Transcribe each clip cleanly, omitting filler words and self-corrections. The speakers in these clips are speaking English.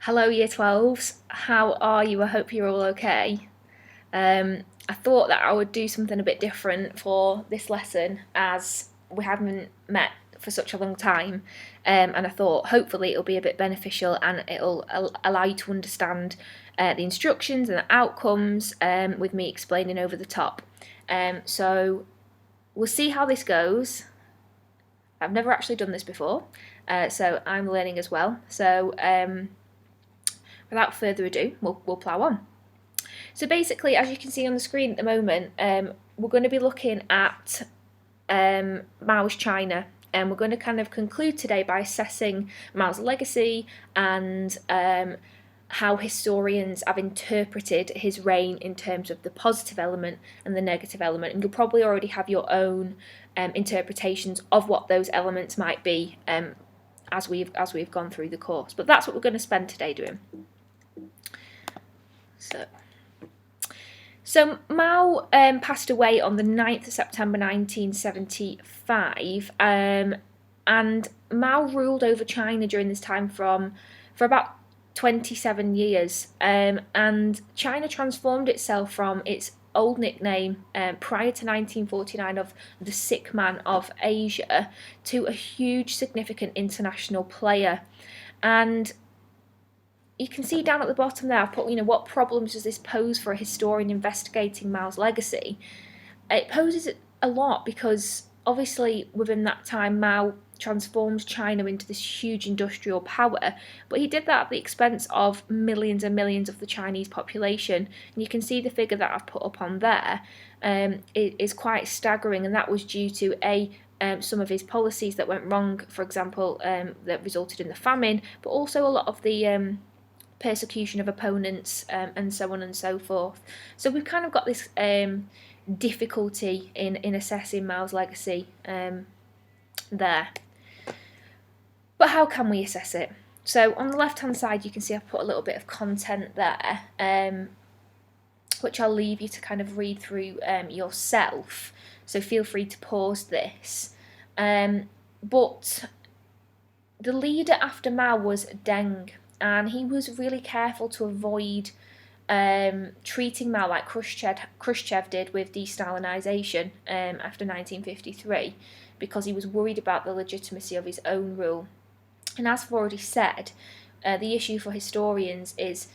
Hello Year 12s, how are you? I hope you're all okay. I thought that I would do something a bit different for this lesson as we haven't met for such a long time, and I thought hopefully it'll be a bit beneficial and it'll allow you to understand the instructions and the outcomes with me explaining over the top. So we'll see how this goes. I've never actually done this before, so I'm learning as well. So without further ado, we'll plough on. So basically, as you can see on the screen at the moment, we're going to be looking at Mao's China, and we're going to kind of conclude today by assessing Mao's legacy and how historians have interpreted his reign in terms of the positive element and the negative element. And you'll probably already have your own interpretations of what those elements might be as we've gone through the course. But that's what we're going to spend today doing. So Mao passed away on the 9th of September 1975, and Mao ruled over China during this time for about 27 years, and China transformed itself from its old nickname prior to 1949 of the sick man of Asia to a huge significant international player. And you can see down at the bottom there, I've put, what problems does this pose for a historian investigating Mao's legacy? It poses a lot because obviously within that time Mao transformed China into this huge industrial power, but he did that at the expense of millions and millions of the Chinese population. And you can see the figure that I've put up on there is quite staggering, and that was due to some of his policies that went wrong, for example, that resulted in the famine, but also a lot of the persecution of opponents and so on and so forth. So we've kind of got this difficulty in assessing Mao's legacy there. But how can we assess it? So on the left hand side you can see I've put a little bit of content there, which I'll leave you to kind of read through yourself, so feel free to pause this. But the leader after Mao was Deng, and he was really careful to avoid treating Mao like Khrushchev did with de-Stalinisation after 1953, because he was worried about the legitimacy of his own rule. And as I've already said, the issue for historians is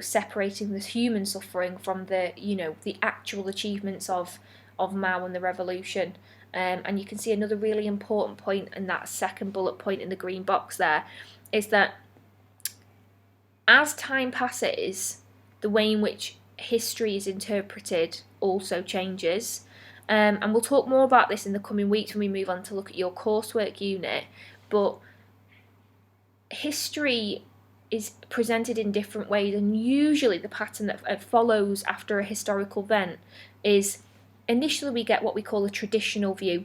separating the human suffering from the actual achievements of Mao and the revolution. And you can see another really important point in that second bullet point in the green box there is that as time passes, the way in which history is interpreted also changes. And we'll talk more about this in the coming weeks when we move on to look at your coursework unit. But history is presented in different ways, and usually the pattern that follows after a historical event is initially we get what we call a traditional view,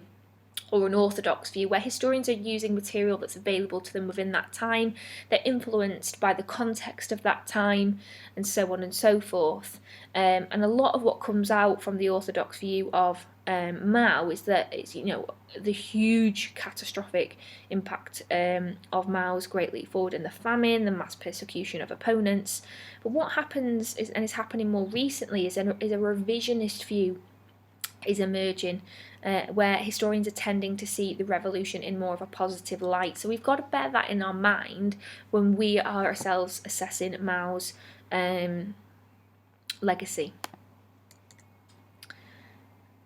or an orthodox view, where historians are using material that's available to them within that time. They're influenced by the context of that time, and so on and so forth. And a lot of what comes out from the orthodox view of Mao is that it's the huge catastrophic impact of Mao's Great Leap Forward in the famine, the mass persecution of opponents. But what happens is, and is happening more recently, is a revisionist view is emerging, where historians are tending to see the revolution in more of a positive light. So we've got to bear that in our mind when we are ourselves assessing Mao's legacy.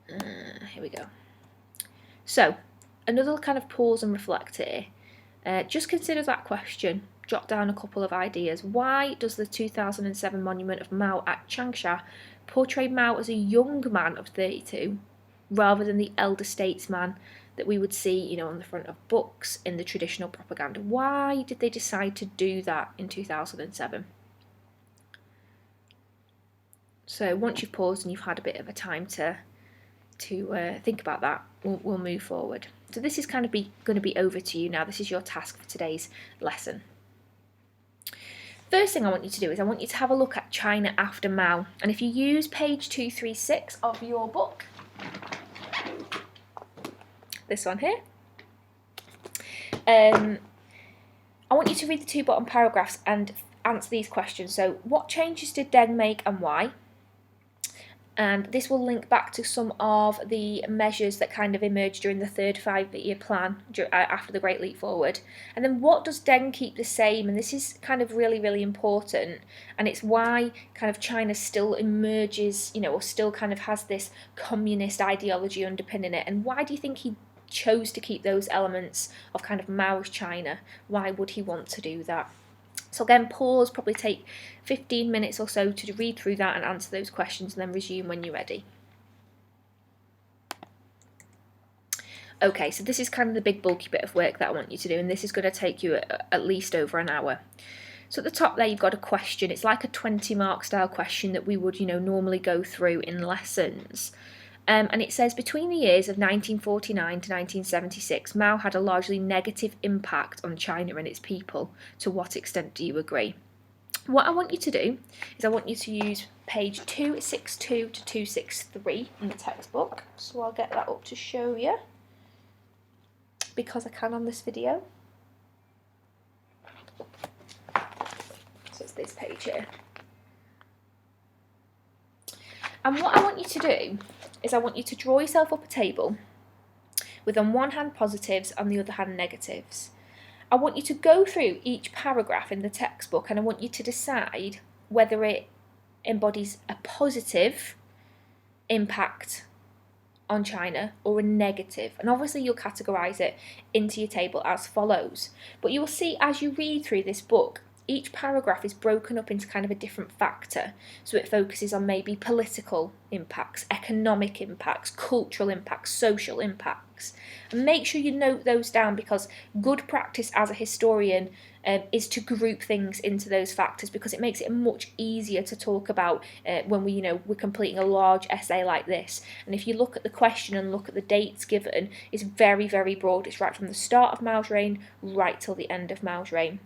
Here we go. So another kind of pause and reflect here. Just consider that question. Jot down a couple of ideas. Why does the 2007 monument of Mao at Changsha portray Mao as a young man of 32 rather than the elder statesman that we would see, on the front of books in the traditional propaganda? Why did they decide to do that in 2007? So once you've paused and you've had a bit of a time to think about that, we'll move forward. So this is kind of going to be over to you now. This is your task for today's lesson. First thing I want you to do is I want you to have a look at China after Mao. And if you use page 236 of your book, this one here, I want you to read the two bottom paragraphs and answer these questions. So what changes did Deng make and why? And this will link back to some of the measures that kind of emerged during the third 5-year plan after the Great Leap Forward. And then what does Deng keep the same? And this is kind of really, really important. And it's why kind of China still emerges, or still kind of has this communist ideology underpinning it. And why do you think he chose to keep those elements of kind of Mao's China? Why would he want to do that? So again, pause, probably take 15 minutes or so to read through that and answer those questions, and then resume when you're ready. Okay, so this is kind of the big bulky bit of work that I want you to do, and this is going to take you at least over an hour. So at the top there you've got a question. It's like a 20-mark style question that we would, normally go through in lessons. And it says, between the years of 1949 to 1976, Mao had a largely negative impact on China and its people. To what extent do you agree? What I want you to do is I want you to use page 262 to 263 in the textbook. So I'll get that up to show you, because I can on this video. So it's this page here. And what I want you to do is I want you to draw yourself up a table with on one hand positives, on the other hand negatives. I want you to go through each paragraph in the textbook, and I want you to decide whether it embodies a positive impact on China or a negative. And obviously you'll categorise it into your table as follows. But you will see as you read through this book, each paragraph is broken up into kind of a different factor. So it focuses on maybe political impacts, economic impacts, cultural impacts, social impacts. And make sure you note those down, because good practice as a historian is to group things into those factors, because it makes it much easier to talk about when we're completing a large essay like this. And if you look at the question and look at the dates given, it's very, very broad. It's right from the start of Mao's reign right till the end of Mao's reign.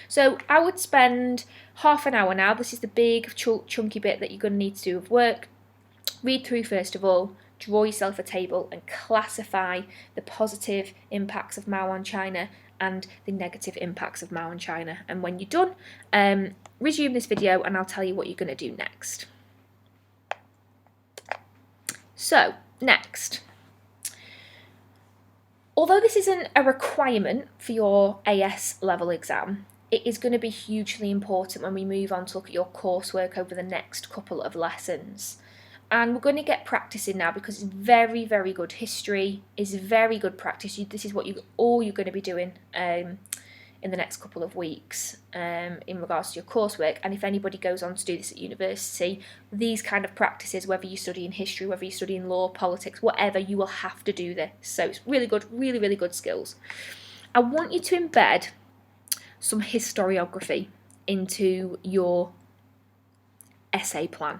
So I would spend half an hour now. This is the big chunky bit that you're going to need to do of work. Read through first of all, draw yourself a table and classify the positive impacts of Mao on China and the negative impacts of Mao on China. And when you're done, resume this video and I'll tell you what you're going to do next. So, next. Although this isn't a requirement for your AS level exam, it is going to be hugely important when we move on to look at your coursework over the next couple of lessons. And we're going to get practice in now, because it's very, very good. History is very good practice. This is what you're going to be doing in the next couple of weeks in regards to your coursework. And if anybody goes on to do this at university, these kind of practices, whether you study in history, whether you study in law, politics, whatever, you will have to do this. So it's really good, really, really good skills. I want you to embed some historiography into your essay plan.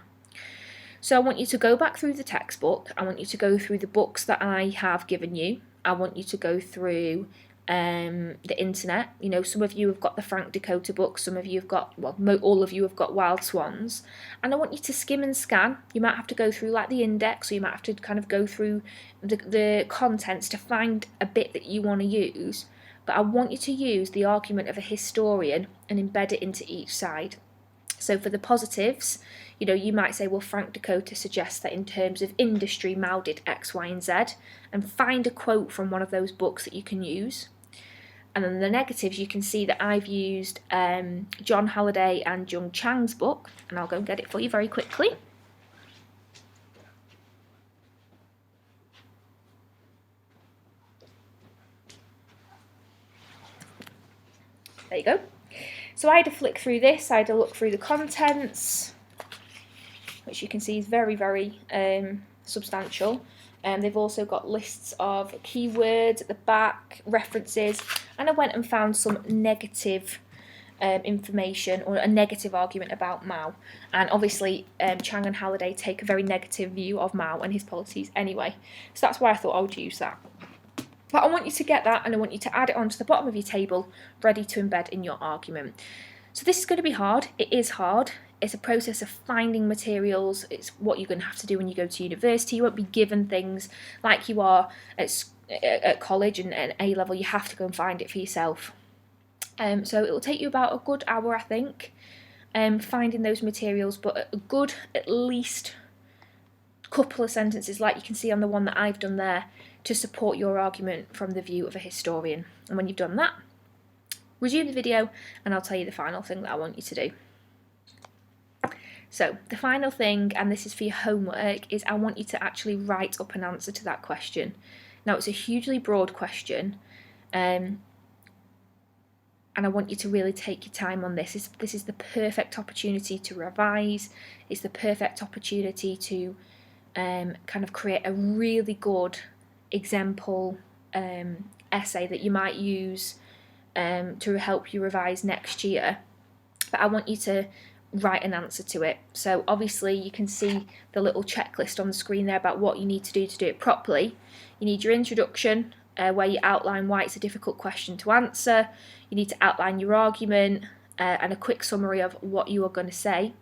So I want you to go back through the textbook. I want you to go through the books that I have given you. I want you to go through the internet. Some of you have got the Frank Dakota books, some of you have got, all of you have got Wild Swans, and I want you to skim and scan. You might have to go through like the index, or you might have to kind of go through the contents to find a bit that you want to use, but I want you to use the argument of a historian and embed it into each side. So for the positives, you might say, well, Frank Dakota suggests that in terms of industry, Mao did X, Y, and Z, and find a quote from one of those books that you can use. And then the negatives, you can see that I've used John Halliday and Jung Chang's book, and I'll go and get it for you very quickly. There you go. So I had to flick through this, I had to look through the contents, which you can see is very, very substantial. They've also got lists of keywords at the back, references, and I went and found some negative information, or a negative argument about Mao. And obviously Chang and Halliday take a very negative view of Mao and his policies anyway. So that's why I thought I would use that. But I want you to get that, and I want you to add it onto the bottom of your table, ready to embed in your argument. So this is going to be hard. It is hard. It's a process of finding materials. It's what you're going to have to do when you go to university. You won't be given things like you are at college and A level. You have to go and find it for yourself. So it will take you about a good hour, I think, finding those materials, but a good at least couple of sentences, like you can see on the one that I've done there, to support your argument from the view of a historian. And when you've done that, resume the video and I'll tell you the final thing that I want you to do. So the final thing, and this is for your homework, is I want you to actually write up an answer to that question. Now it's a hugely broad question, and I want you to really take your time on this. This is the perfect opportunity to revise. It's the perfect opportunity to kind of create a really good example essay that you might use to help you revise next year. But I want you to write an answer to it. So obviously you can see the little checklist on the screen there about what you need to do it properly. You need your introduction, where you outline why it's a difficult question to answer. You need to outline your argument and a quick summary of what you are going to say.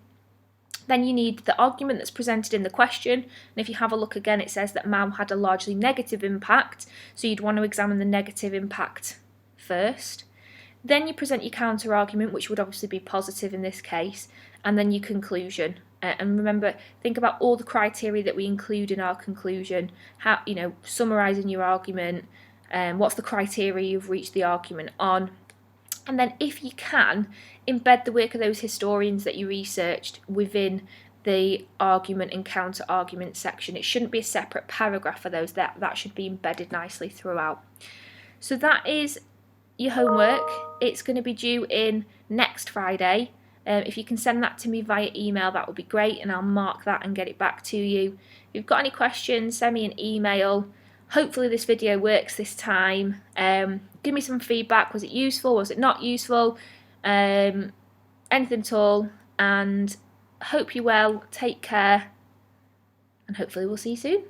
Then you need the argument that's presented in the question, and if you have a look again, it says that Mao had a largely negative impact, so you'd want to examine the negative impact first. Then you present your counter argument, which would obviously be positive in this case, and then your conclusion. And remember, think about all the criteria that we include in our conclusion. How, summarising your argument, what's the criteria you've reached the argument on, and then if you can, embed the work of those historians that you researched within the argument and counter argument section. It shouldn't be a separate paragraph for those, that should be embedded nicely throughout. So that is your homework. It's going to be due in next Friday. If you can send that to me via email, that would be great, and I'll mark that and get it back to you. If you've got any questions, send me an email. Hopefully this video works this time. Give me some feedback. Was it useful? Was it not useful? Anything at all. And hope you're well. Take care. And hopefully we'll see you soon.